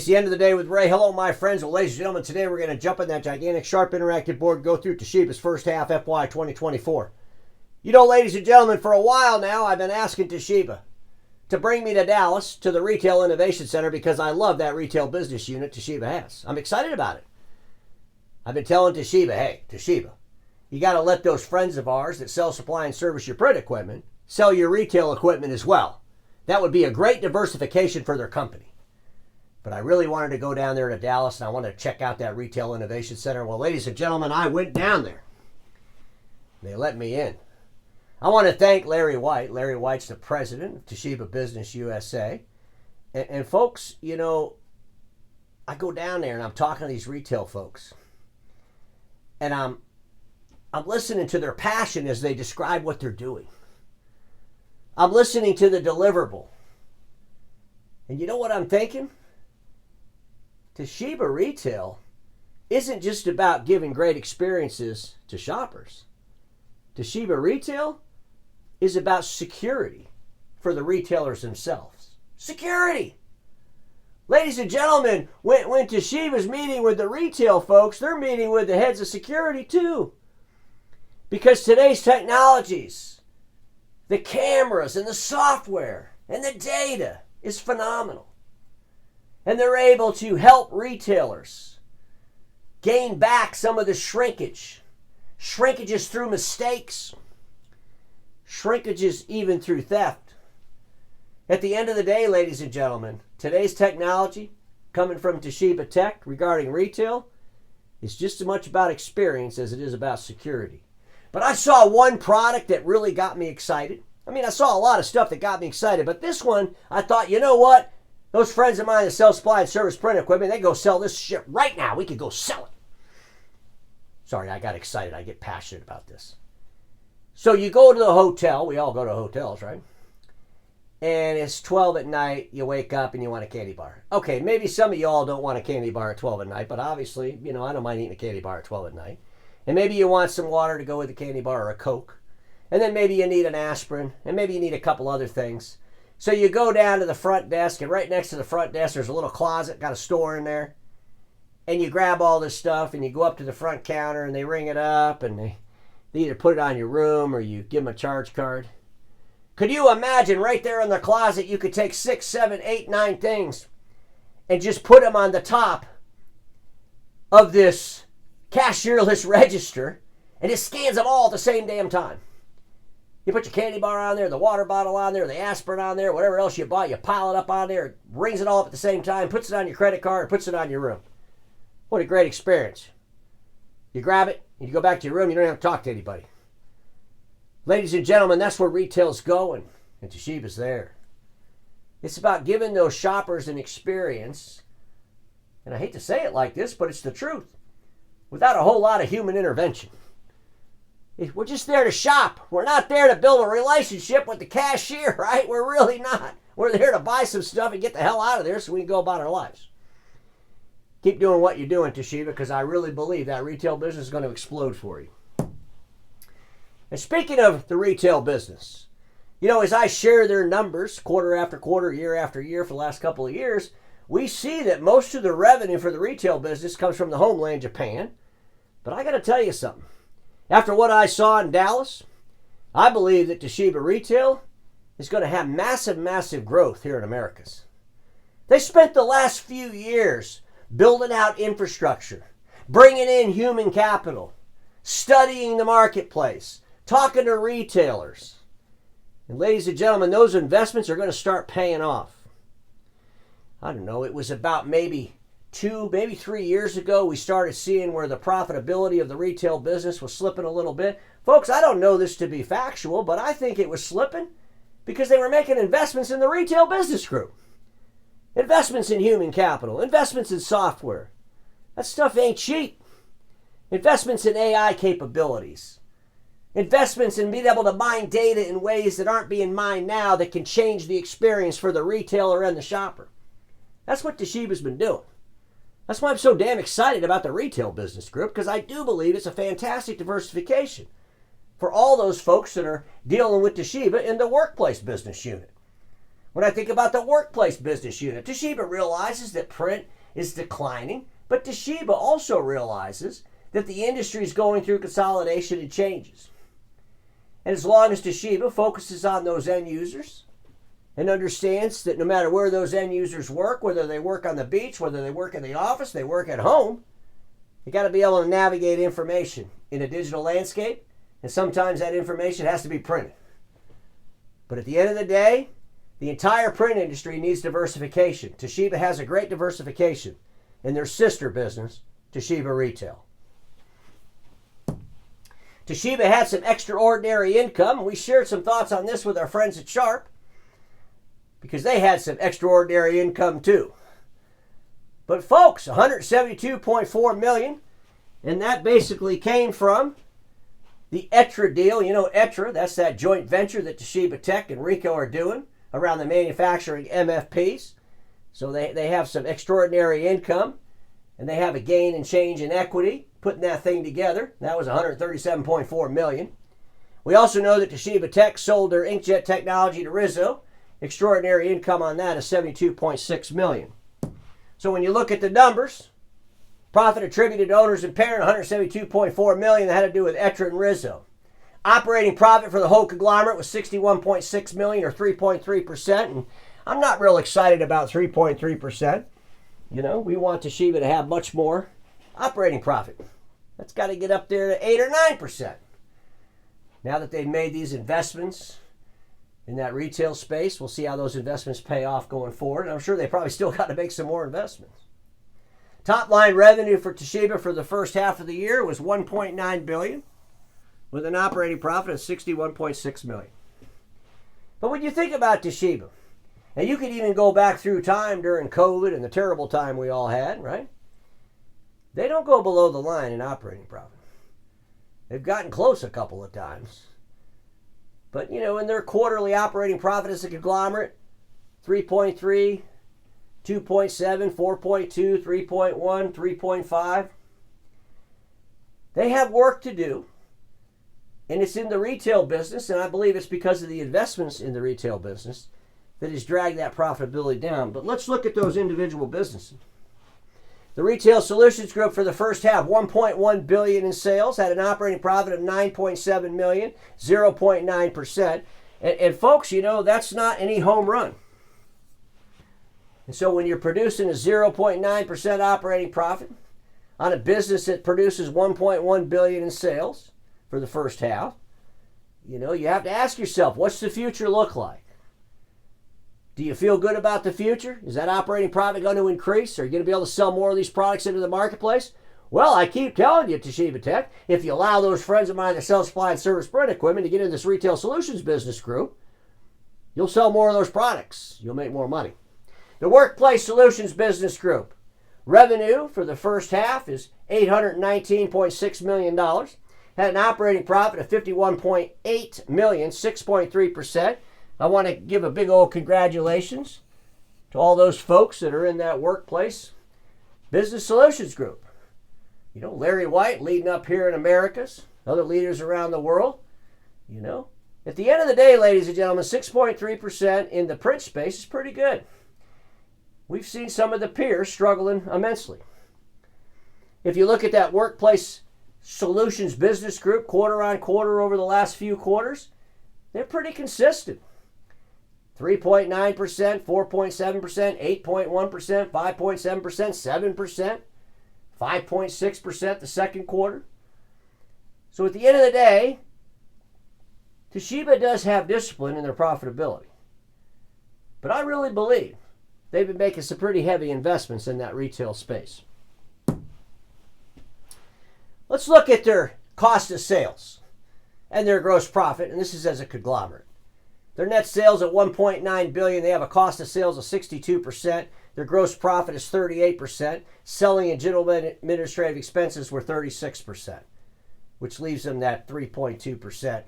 It's the end of the day with Ray. Hello, my friends. Well, ladies and gentlemen, today we're going to jump on that gigantic, sharp, interactive board and go through Toshiba's first half FY24. You know, ladies and gentlemen, for a while now, I've been asking Toshiba to bring me to Dallas to the Retail Innovation Center because I love that retail business unit Toshiba has. I'm excited about it. I've been telling Toshiba, hey, Toshiba, you got to let those friends of ours that sell, supply, and service your print equipment sell your retail equipment as well. That would be a great diversification for their company. But I really wanted to go down there to Dallas, and I wanted to check out that Retail Innovation Center. Well, ladies and gentlemen, I went down there. They let me in. I want to thank Larry White. Larry White's the president of Toshiba Business USA. And folks, you know, I go down there, and I'm talking to these retail folks. And I'm listening to their passion as they describe what they're doing. I'm listening to the deliverable. And you know what I'm thinking? Toshiba Retail isn't just about giving great experiences to shoppers. Toshiba Retail is about security for the retailers themselves. Security! Ladies and gentlemen, when Toshiba's meeting with the retail folks, they're meeting with the heads of security too. Because today's technologies, the cameras and the software and the data is phenomenal. And they're able to help retailers gain back some of the shrinkage. Shrinkages through mistakes. Shrinkages even through theft. At the end of the day, ladies and gentlemen, today's technology coming from Toshiba Tech regarding retail is just as much about experience as it is about security. But I saw one product that really got me excited. I mean, I saw a lot of stuff that got me excited, but this one, I thought, you know what? Those friends of mine that sell supply and service print equipment, they go sell this shit right now. We could go sell it. Sorry, I got excited. I get passionate about this. So you go to the hotel. We all go to hotels, right? And it's 12 at night. You wake up and you want a candy bar. Okay, maybe some of y'all don't want a candy bar at 12 at night, but obviously, you know, I don't mind eating a candy bar at 12 at night. And maybe you want some water to go with the candy bar or a Coke. And then maybe you need an aspirin. And maybe you need a couple other things. So you go down to the front desk, and right next to the front desk, there's a little closet, got a store in there. And you grab all this stuff, and you go up to the front counter, and they ring it up, and they either put it on your room, or you give them a charge card. Could you imagine right there in the closet, you could take 6, 7, 8, 9 things, and just put them on the top of this cashierless register, and it scans them all at the same damn time. You put your candy bar on there, the water bottle on there, the aspirin on there, whatever else you bought, you pile it up on there, it rings it all up at the same time, puts it on your credit card, puts it on your room. What a great experience. You grab it, and you go back to your room, you don't have to talk to anybody. Ladies and gentlemen, that's where retail's going, and Toshiba's there. It's about giving those shoppers an experience, and I hate to say it like this, but it's the truth, without a whole lot of human intervention. We're just there to shop. We're not there to build a relationship with the cashier, right? We're really not. We're there to buy some stuff and get the hell out of there so we can go about our lives. Keep doing what you're doing, Toshiba, because I really believe that retail business is going to explode for you. And speaking of the retail business, you know, as I share their numbers quarter after quarter, year after year for the last couple of years, we see that most of the revenue for the retail business comes from the homeland, Japan. But I got to tell you something. After what I saw in Dallas, I believe that Toshiba Retail is going to have massive, massive growth here in Americas. They spent the last few years building out infrastructure, bringing in human capital, studying the marketplace, talking to retailers. And ladies and gentlemen, those investments are going to start paying off. I don't know, it was about maybe 2, maybe 3 years ago, we started seeing where the profitability of the retail business was slipping a little bit. Folks, I don't know this to be factual, but I think it was slipping because they were making investments in the retail business group. Investments in human capital, investments in software. That stuff ain't cheap. Investments in AI capabilities. Investments in being able to mine data in ways that aren't being mined now that can change the experience for the retailer and the shopper. That's what Toshiba's been doing. That's why I'm so damn excited about the retail business group, because I do believe it's a fantastic diversification for all those folks that are dealing with Toshiba in the workplace business unit. When I think about the workplace business unit, Toshiba realizes that print is declining, but Toshiba also realizes that the industry is going through consolidation and changes. And as long as Toshiba focuses on those end users and understands that no matter where those end users work, whether they work on the beach, whether they work in the office, they work at home, you got to be able to navigate information in a digital landscape, and sometimes that information has to be printed. But at the end of the day, the entire print industry needs diversification. Toshiba has a great diversification in their sister business, Toshiba Retail. Toshiba had some extraordinary income. We shared some thoughts on this with our friends at Sharp because they had some extraordinary income too. But folks, $172.4 million, and that basically came from the ETRA deal. You know ETRA, that's that joint venture that Toshiba Tech and Ricoh are doing around the manufacturing MFPs. So they have some extraordinary income, and they have a gain and change in equity, putting that thing together. That was $137.4 million. We also know that Toshiba Tech sold their inkjet technology to Rizzo. Extraordinary income on that is $72.6 million. So when you look at the numbers, profit attributed to owners and parent, $172.4 million. That had to do with ETRA and Rizzo. Operating profit for the whole conglomerate was $61.6 million, or 3.3%. And I'm not real excited about 3.3%. You know, we want Toshiba to have much more operating profit. That's got to get up there to 8 or 9%. Now that they've made these investments in that retail space, we'll see how those investments pay off going forward. And I'm sure they probably still got to make some more investments. Top line revenue for Toshiba for the first half of the year was $1.9 billion, with an operating profit of $61.6 million. But when you think about Toshiba, and you could even go back through time during COVID and the terrible time we all had, right? They don't go below the line in operating profit. They've gotten close a couple of times. But, you know, in their quarterly operating profit as a conglomerate, 3.3, 2.7, 4.2, 3.1, 3.5. They have work to do. And it's in the retail business, and I believe it's because of the investments in the retail business that has dragged that profitability down. But let's look at those individual businesses. The Retail Solutions Group for the first half, $1.1 billion in sales, had an operating profit of $9.7 million, 0.9%. And folks, you know, that's not any home run. And so when you're producing a 0.9% operating profit on a business that produces $1.1 billion in sales for the first half, you know, you have to ask yourself, what's the future look like? Do you feel good about the future? Is that operating profit going to increase? Are you going to be able to sell more of these products into the marketplace? Well, I keep telling you, Toshiba Tech, if you allow those friends of mine that sell supply and service print equipment to get into this retail solutions business group, you'll sell more of those products. You'll make more money. The Workplace Solutions Business Group. Revenue for the first half is $819.6 million. Had an operating profit of $51.8 million, 6.3%. I want to give a big old congratulations to all those folks that are in that Workplace Business Solutions Group. You know, Larry White leading up here in Americas, other leaders around the world. You know, at the end of the day, ladies and gentlemen, 6.3% in the print space is pretty good. We've seen some of the peers struggling immensely. If you look at that Workplace Solutions Business Group quarter on quarter over the last few quarters, they're pretty consistent. 3.9%, 4.7%, 8.1%, 5.7%, 7%, 5.6% the second quarter. So at the end of the day, Toshiba does have discipline in their profitability. But I really believe they've been making some pretty heavy investments in that retail space. Let's look at their cost of sales and their gross profit, and this is as a conglomerate. Their net sales at $1.9 billion. They have a cost of sales of 62%. Their gross profit is 38%. Selling and general administrative expenses were 36%, which leaves them that 3.2%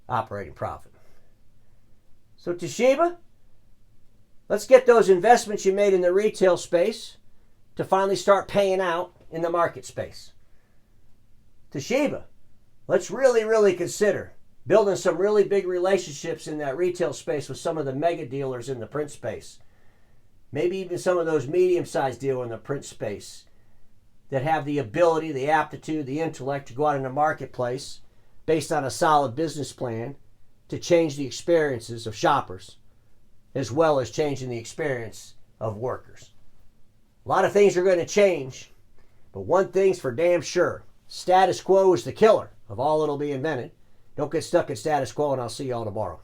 operating profit. So Toshiba, let's get those investments you made in the retail space to finally start paying out in the market space. Toshiba, let's really, really consider building some really big relationships in that retail space with some of the mega dealers in the print space. Maybe even some of those medium-sized dealers in the print space that have the ability, the aptitude, the intellect to go out in the marketplace based on a solid business plan to change the experiences of shoppers as well as changing the experience of workers. A lot of things are going to change, but one thing's for damn sure. Status quo is the killer of all that'll be invented. Don't get stuck in status quo, and I'll see you all tomorrow.